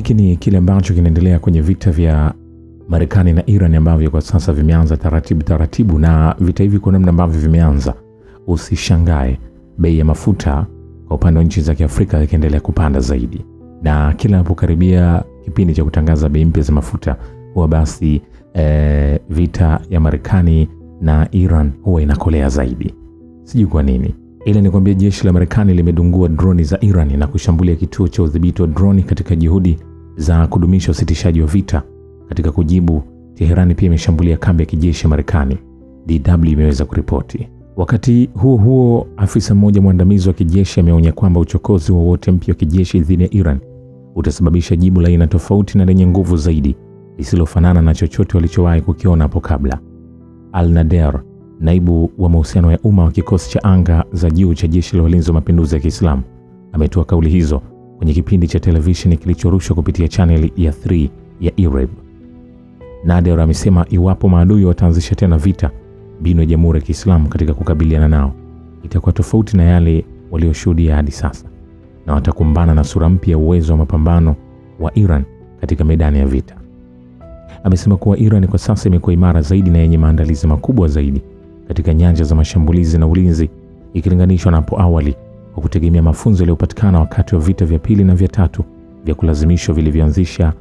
hiki ni kile ambacho kinaendelea kwenye vita vya Marekani na Iran ambavyo kwa sasa vimeanza taratibu, na vita hivi kwa namna ambavyo vimeanza, usishangae bei ya mafuta kwa upande wa nchi za Kiafrika ikiendelea kupanda zaidi. Na kila unapokaribia kipindi cha kutangaza bei mpya za mafuta, huwa basi vita ya Marekani na Iran huwa inakolea zaidi. Sijui kwa nini. Ila nikwambia, jeshi la Marekani limedungua droni za Iran na kushambulia kituo cha udhibiti wa droni katika juhudi za kudumisha usitishaji wa vita. Katika kujibu, Teherani pia imeshambulia kambi ya kijeshi ya Marekani, DW imeweza kuripoti. Wakati huo, afisa mmoja mwandamizi wa kijeshi ameonya kwamba uchokozi wowote mpya wa kijeshi dhidi ya Iran utasababisha jibu la aina tofauti na lenye nguvu zaidi, lisilofanana na chochote walichowahi kukiona hapo kabla. Al-Nader, naibu wa mahusiano ya umma wa kikosi cha anga za juu cha jeshi la walinzi wa mapinduzi ya Kiislamu, ametoa kauli hizo kwenye kipindi cha televisheni kilichorushwa kupitia channel ya 3 ya Ireb. Nader amesema iwapo maadui wataanzisha tena vita, mbinu ya Jamhuri ya Kiislamu katika kukabiliana nao itakuwa tofauti na yale walioshuhudia hadi sasa, na watakumbana na sura mpya ya uwezo wa mapambano wa Iran katika medani ya vita. Amesema kuwa Iran kwa sasa imekuwa imara zaidi na yenye maandalizi makubwa zaidi katika nyanja za mashambulizi na ulinzi ikilinganishwa na hapo awali, kwa kutegemea mafunzo yaliyopatikana wakati wa vita vya pili na vya tatu vya kulazimishwa vilivyoanzishwa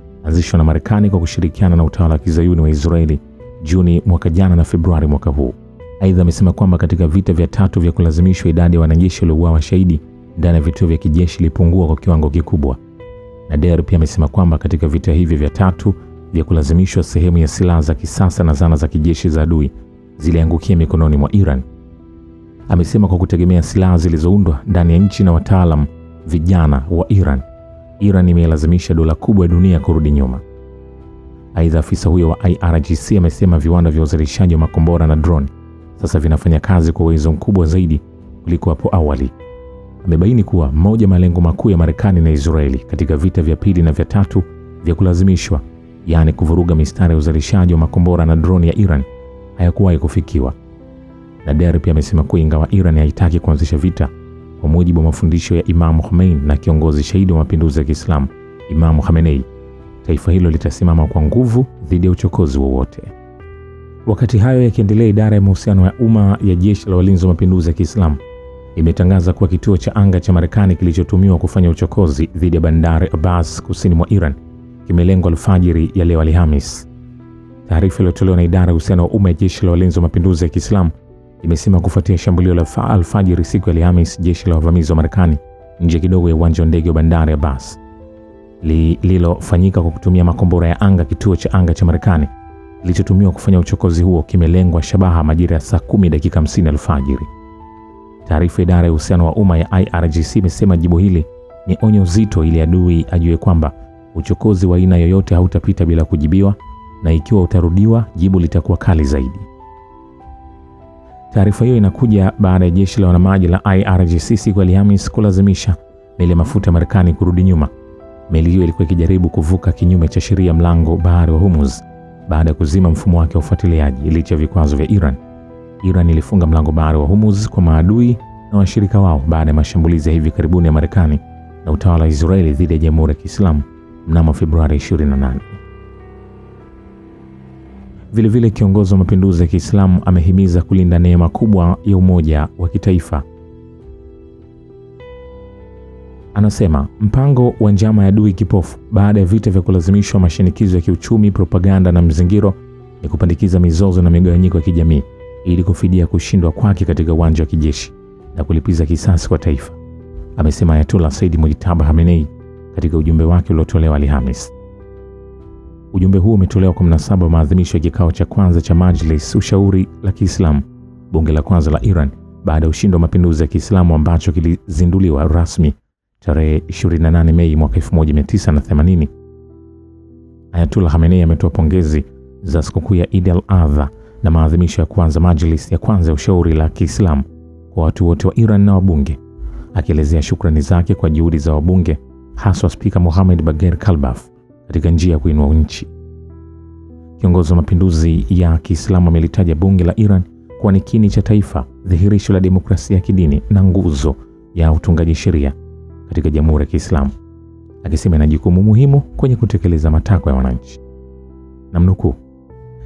na Marekani kwa kushirikiana na utawala wa Kizayuni wa Israeli Juni mwaka jana na Februari mwaka huu. Aidha, amesema kwamba katika vita vya tatu vya kulazimishwa idadi ya wanajeshi waliouawa shahidi ndani ya vituo vya kijeshi ilipungua kwa kiwango kikubwa. Nader pia amesema kwamba katika vita hivi vya tatu vya kulazimishwa, sehemu ya silaha za kisasa na zana za kijeshi za adui ziliangukia mikononi mwa Iran. Amesema kwa kutegemea silaha zilizoundwa ndani ya nchi na wataalamu vijana wa Iran imelazimisha dola kubwa ya dunia kurudi nyuma. Aidha, afisa huyo wa IRGC amesema viwanda vya uzalishaji wa makombora na drone sasa vinafanya kazi kwa uwezo mkubwa zaidi kuliko hapo awali. Amebaini kuwa moja malengo makuu ya Marekani na Israeli katika vita vya pili na vya tatu vya kulazimishwa, yaani kuvuruga mistari ya uzalishaji wa makombora na drone ya Iran, hayakuwahi kufikiwa. Nader pia amesema kuwa ingawa Iran haitaki kuanzisha vita, kwa mujibu wa mafundisho ya Imam Khomeini na kiongozi shahidi wa mapinduzi ya Kiislamu Imam Khamenei, taifa hilo litasimama kwa nguvu dhidi ya uchokozi wowote. Wakati hayo yakiendelea, idara ya mahusiano ya umma ya jeshi la walinzi wa mapinduzi ya Kiislamu imetangaza kuwa kituo cha anga cha Marekani kilichotumiwa kufanya uchokozi dhidi ya bandari Abbas kusini mwa Iran kimelengwa alfajiri ya leo Alhamisi. Taarifa iliyotolewa na idara ya uhusiano wa umma ya jeshi la walinzi wa mapinduzi ya Kiislamu imesema kufuatia shambulio la alfajiri siku ya Alhamisi, jeshi la wavamizi wa Marekani nje kidogo ya uwanja wa ndege wa bandari Abbas lililofanyika kwa kutumia makombora ya anga, kituo cha anga cha Marekani kilichotumiwa kufanya uchokozi huo kimelengwa shabaha majira ya saa 10:50 alfajiri. Taarifa idara ya uhusiano wa umma ya IRGC imesema jibu hili ni onyo zito ili adui ajue kwamba uchokozi wa aina yoyote hautapita bila kujibiwa, na ikiwa utarudiwa, jibu litakuwa kali zaidi. Taarifa hiyo inakuja baada ya jeshi la wanamaji la IRGC siku ya Alhamisi kulazimisha meli ya mafuta Marekani kurudi nyuma. Meli hiyo ilikuwa ikijaribu kuvuka kinyume cha sheria mlango bahari wa Hormuz baada ya kuzima mfumo wake wa ufuatiliaji licha ya vikwazo vya Iran. Iran ilifunga mlango bahari wa Hormuz kwa maadui na washirika wao baada ya mashambulizi ya hivi karibuni ya Marekani na utawala wa Israeli dhidi ya Jamhuri ya Kiislamu mnamo Februari 28. Vilevile, kiongozi wa mapinduzi ya Kiislamu amehimiza kulinda neema kubwa ya umoja wa kitaifa. Anasema mpango wa njama ya adui kipofu baada ya vita vya kulazimishwa, mashinikizo ya kiuchumi, propaganda na mzingiro ni kupandikiza mizozo na migawanyiko ya kijamii ili kufidia kushindwa kwake katika uwanja wa kijeshi na kulipiza kisasi kwa taifa, amesema Ayatollah Said Mujtaba Khamenei katika ujumbe wake uliotolewa Alhamisi. Ujumbe huo umetolewa kwa mnasaba wa maadhimisho ya kikao cha kwanza cha Majlis Ushauri la Kiislamu, bunge la kwanza la Iran baada ya ushindi wa mapinduzi ya Kiislamu ambacho kilizinduliwa rasmi tarehe 28 Mei mwaka 1980. Ayatollah Khamenei ametoa pongezi za sikukuu ya Eid al-Adha na maadhimisho ya kwanza Majlis ya kwanza ya Ushauri la Kiislamu kwa watu wote wa Iran na wabunge, akielezea shukrani zake kwa juhudi za wabunge, haswa Spika Mohammad Bagher Kalbaf katika njia ya kuinua nchi. Kiongozi wa mapinduzi ya Kiislamu amelitaja bunge la Iran kuwa ni kiini cha taifa, dhihirisho la demokrasia ya kidini na nguzo ya utungaji sheria katika Jamhuri ya Kiislamu. akisema ina jukumu muhimu kwenye kutekeleza matakwa ya wananchi. Namnukuu,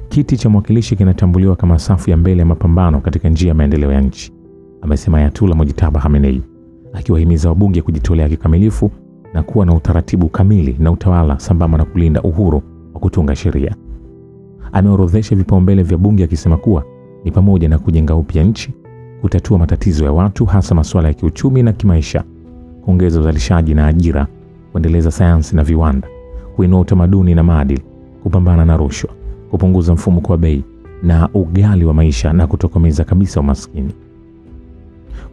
kiti cha mwakilishi kinatambuliwa kama safu ya mbele ya mapambano katika njia ya maendeleo ya nchi, amesema Ayatullah Mojtaba Khamenei, akiwahimiza wabunge kujitolea kikamilifu na kuwa na utaratibu kamili na utawala sambamba na kulinda uhuru wa kutunga sheria. Ameorodhesha vipaumbele vya bunge akisema kuwa ni pamoja na kujenga upya nchi, kutatua matatizo ya watu hasa masuala ya kiuchumi na kimaisha, kuongeza uzalishaji na ajira, kuendeleza sayansi na viwanda, kuinua utamaduni na maadili, kupambana na rushwa, kupunguza mfumuko wa bei na ughali wa maisha na kutokomeza kabisa umaskini.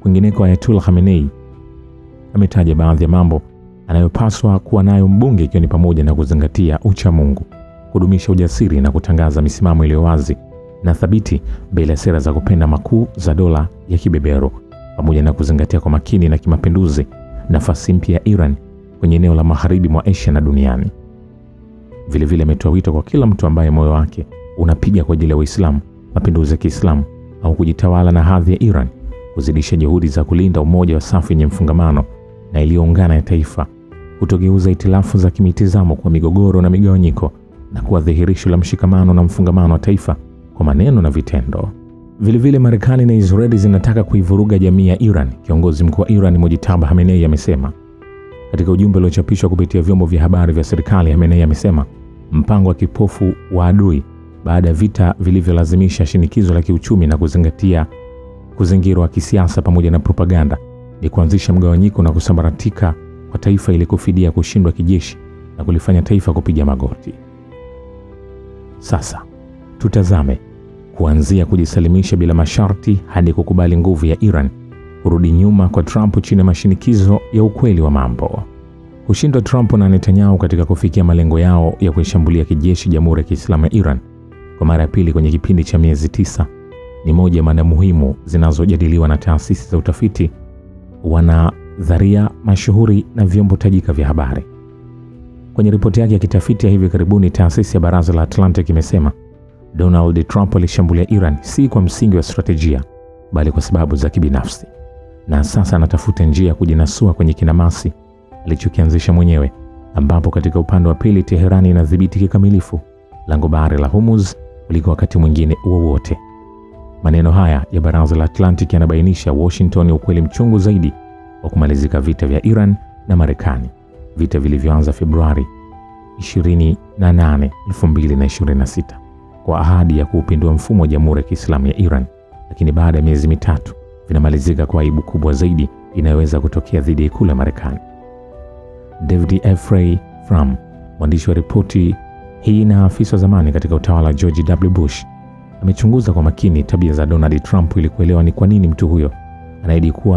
Kwingineko, Ayatullah Khamenei ametaja baadhi ya mambo anayopaswa kuwa nayo mbunge, ikiwa ni pamoja na kuzingatia ucha Mungu, kudumisha ujasiri na kutangaza misimamo iliyo wazi na thabiti bila sera za kupenda makuu za dola ya kibeberu, pamoja na kuzingatia kwa makini na kimapinduzi nafasi mpya ya Iran kwenye eneo la magharibi mwa Asia na duniani. Vilevile ametoa wito kwa kila mtu ambaye moyo wake unapiga kwa ajili ya Uislamu, mapinduzi ya Kiislamu au kujitawala na hadhi ya Iran, kuzidisha juhudi za kulinda umoja wa safu yenye mfungamano na iliyoungana ya taifa, kutogeuza itilafu za kimitazamo kwa migogoro na migawanyiko, na kuwa dhihirisho la mshikamano na mfungamano wa taifa kwa maneno na vitendo. Vilevile Marekani na Israeli zinataka kuivuruga jamii ya Iran, kiongozi mkuu wa Iran Mojtaba Khamenei amesema. Katika ujumbe uliochapishwa kupitia vyombo vya habari vya serikali, Khamenei amesema mpango wa kipofu wa adui baada ya vita vilivyolazimisha shinikizo la kiuchumi na kuzingatia kuzingirwa kisiasa pamoja na propaganda ni kuanzisha mgawanyiko na kusambaratika kwa taifa ili kufidia kushindwa kijeshi na kulifanya taifa kupiga magoti. Sasa tutazame kuanzia kujisalimisha bila masharti hadi kukubali nguvu ya Iran, kurudi nyuma kwa Trump chini ya mashinikizo ya ukweli wa mambo. Kushindwa Trump na Netanyahu katika kufikia malengo yao ya kuishambulia kijeshi Jamhuri ya Kiislamu ya Iran kwa mara ya pili kwenye kipindi cha miezi 9 ni moja ya mada muhimu zinazojadiliwa na taasisi za utafiti, wanadharia mashuhuri na vyombo tajika vya habari. Kwenye ripoti yake ya kitafiti ya hivi karibuni, taasisi ya Baraza la Atlantic imesema Donald Trump alishambulia Iran si kwa msingi wa strategia, bali kwa sababu za kibinafsi, na sasa anatafuta njia ya kujinasua kwenye kinamasi alichokianzisha mwenyewe, ambapo katika upande wa pili Teherani inadhibiti kikamilifu lango bahari la Hormuz kuliko wakati mwingine wowote. Maneno haya ya Baraza la Atlantic yanabainisha Washington ya ukweli mchungu zaidi wa kumalizika vita vya Iran na Marekani, vita vilivyoanza Februari 28, 2026 kwa ahadi ya kuupindua mfumo wa Jamhuri ya Kiislamu ya Iran, lakini baada ya miezi mitatu vinamalizika kwa aibu kubwa zaidi inayoweza kutokea dhidi ya ikulu ya Marekani. David Efrey Frum, mwandishi wa ripoti hii na afisa zamani katika utawala wa George W. Bush, amechunguza kwa makini tabia za Donald Trump ili kuelewa ni kwa nini mtu huyo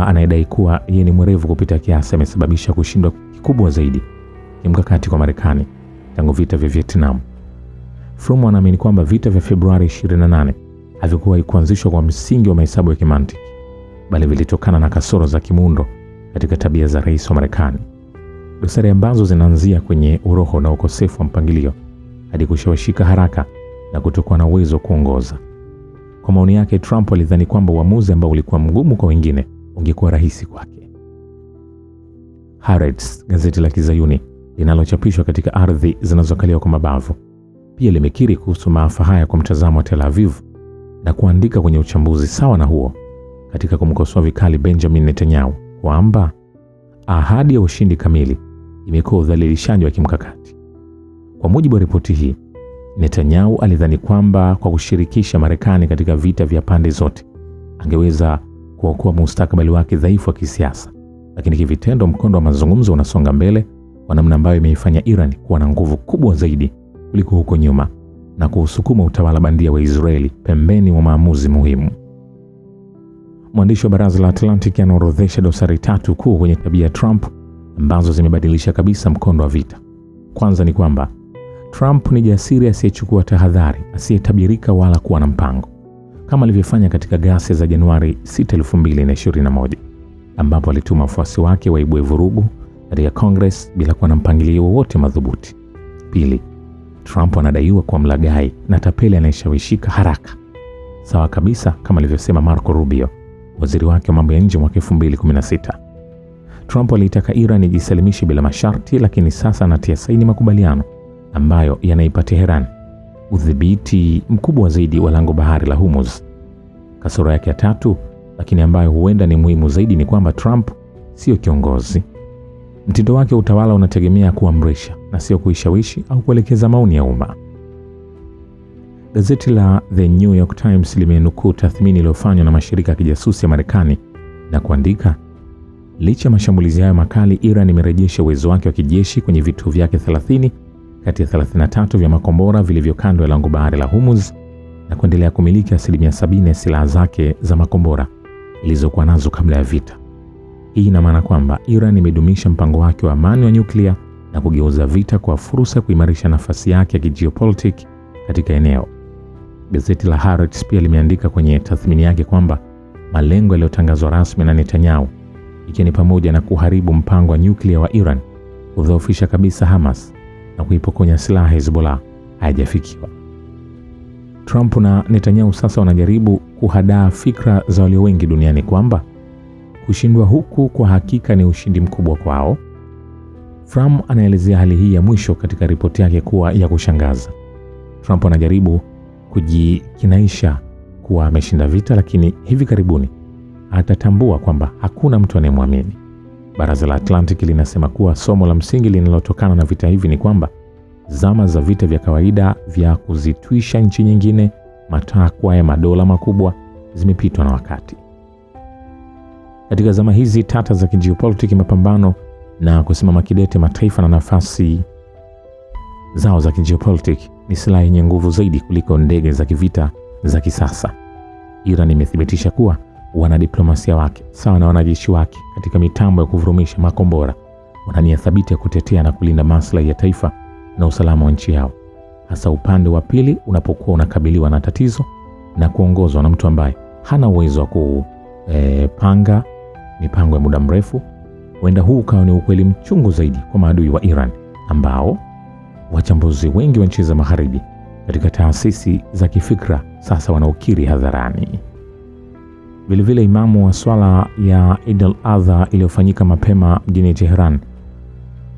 anayedai kuwa yeye ni mwerevu kupita kiasi amesababisha kushindwa kikubwa zaidi kimkakati kwa Marekani tangu vita vya Vietnam. Frum anaamini kwamba vita vya Februari 28 havikuwa kuanzishwa kwa msingi wa mahesabu ya kimantiki, bali vilitokana na kasoro za kimuundo katika tabia za rais wa Marekani, dosari ambazo zinaanzia kwenye uroho na ukosefu wa mpangilio hadi kushawishika haraka na kutokuwa na uwezo kuongoza. Kwa maoni yake, Trump alidhani kwamba uamuzi ambao ulikuwa mgumu kwa wengine ungekuwa rahisi kwake. Haaretz, gazeti la Kizayuni linalochapishwa katika ardhi zinazokaliwa kwa mabavu, pia limekiri kuhusu maafa haya kwa mtazamo wa Tel Aviv na kuandika kwenye uchambuzi sawa na huo katika kumkosoa vikali Benjamin Netanyahu kwamba ahadi ya ushindi kamili imekuwa udhalilishaji wa kimkakati. Kwa mujibu wa ripoti hii, Netanyahu alidhani kwamba kwa kushirikisha Marekani katika vita vya pande zote angeweza kuokoa mustakabali wake dhaifu wa kisiasa, lakini kivitendo mkondo wa mazungumzo unasonga mbele kwa namna ambayo imeifanya Iran kuwa na nguvu kubwa zaidi kuliko huko nyuma na kuusukuma utawala bandia wa Israeli pembeni mwa maamuzi muhimu. Mwandishi wa Baraza la Atlantic anaorodhesha dosari 3 kuu kwenye tabia ya Trump ambazo zimebadilisha kabisa mkondo wa vita. Kwanza ni kwamba Trump ni jasiri asiyechukua tahadhari, asiyetabirika wala kuwa na mpango, kama alivyofanya katika ghasia za Januari 6, 2021 ambapo alituma wafuasi wake waibue vurugu katika Congress bila kuwa na mpangilio wowote madhubuti. Pili, Trump anadaiwa kwa mlaghai na tapeli anayeshawishika haraka, sawa kabisa kama alivyosema Marco Rubio, waziri wake wa mambo ya nje mwaka 2016. Trump alitaka Iran ijisalimishe bila masharti, lakini sasa anatia saini makubaliano ambayo yanaipa Tehran udhibiti mkubwa zaidi wa lango bahari la Hormuz. Kasoro yake ya tatu, lakini ambayo huenda ni muhimu zaidi, ni kwamba Trump sio kiongozi. Mtindo wake wa utawala unategemea kuamrisha na sio kuishawishi au kuelekeza maoni ya umma. Gazeti la The New York Times limenukuu tathmini iliyofanywa na mashirika ya kijasusi ya Marekani na kuandika, licha ya mashambulizi hayo makali, Iran imerejesha uwezo wake wa kijeshi kwenye vituo vyake 30 kati ya 33 vya makombora vilivyo kando ya lango bahari la Hormuz na kuendelea kumiliki 70% ya silaha zake za makombora ilizokuwa nazo kabla ya vita. Hii ina maana kwamba Iran imedumisha mpango wake wa amani wa nyuklia na kugeuza vita kwa fursa ya kuimarisha nafasi yake ya kijiopolitiki katika eneo. Gazeti la Haaretz pia limeandika kwenye tathmini yake kwamba malengo yaliyotangazwa rasmi na Netanyahu, ikiwa ni pamoja na kuharibu mpango wa nyuklia wa Iran, kudhoofisha kabisa Hamas na kuipokonya silaha Hezbollah, hayajafikiwa. Trump na Netanyahu sasa wanajaribu kuhadaa fikra za walio wengi duniani kwamba kushindwa huku kwa hakika ni ushindi mkubwa kwao. Fram anaelezea hali hii ya mwisho katika ripoti yake kuwa ya kushangaza. Trump anajaribu kujikinaisha kuwa ameshinda vita, lakini hivi karibuni atatambua kwamba hakuna mtu anayemwamini. Baraza la Atlantic linasema kuwa somo la msingi linalotokana na vita hivi ni kwamba zama za vita vya kawaida vya kuzitwisha nchi nyingine matakwa ya madola makubwa zimepitwa na wakati. Katika zama hizi tata za kijiopolitiki, mapambano na kusimama kidete mataifa na nafasi zao za kijiopolitiki ni silaha yenye nguvu zaidi kuliko ndege za kivita za kisasa. Iran imethibitisha kuwa wanadiplomasia wake sawa na wanajeshi wake katika mitambo ya kuvurumisha makombora wana nia thabiti ya kutetea na kulinda maslahi ya taifa na usalama wa nchi yao, hasa upande wa pili unapokuwa unakabiliwa na tatizo na kuongozwa na mtu ambaye hana uwezo wa kupanga mipango ya muda mrefu. Huenda huu ukawa ni ukweli mchungu zaidi kwa maadui wa Iran ambao wachambuzi wengi wa nchi za magharibi katika taasisi za kifikra sasa wanaukiri hadharani. Vilevile, imamu wa swala ya Eid al-Adha iliyofanyika mapema mjini Tehran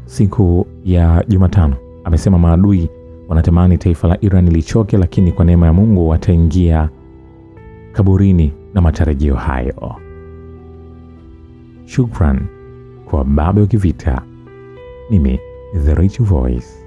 siku ya Jumatano amesema maadui wanatamani taifa la Iran lichoke, lakini kwa neema ya Mungu wataingia kaburini na matarajio hayo. Shukran kwa Babe wa Kivita. Mimi The Rich Voice.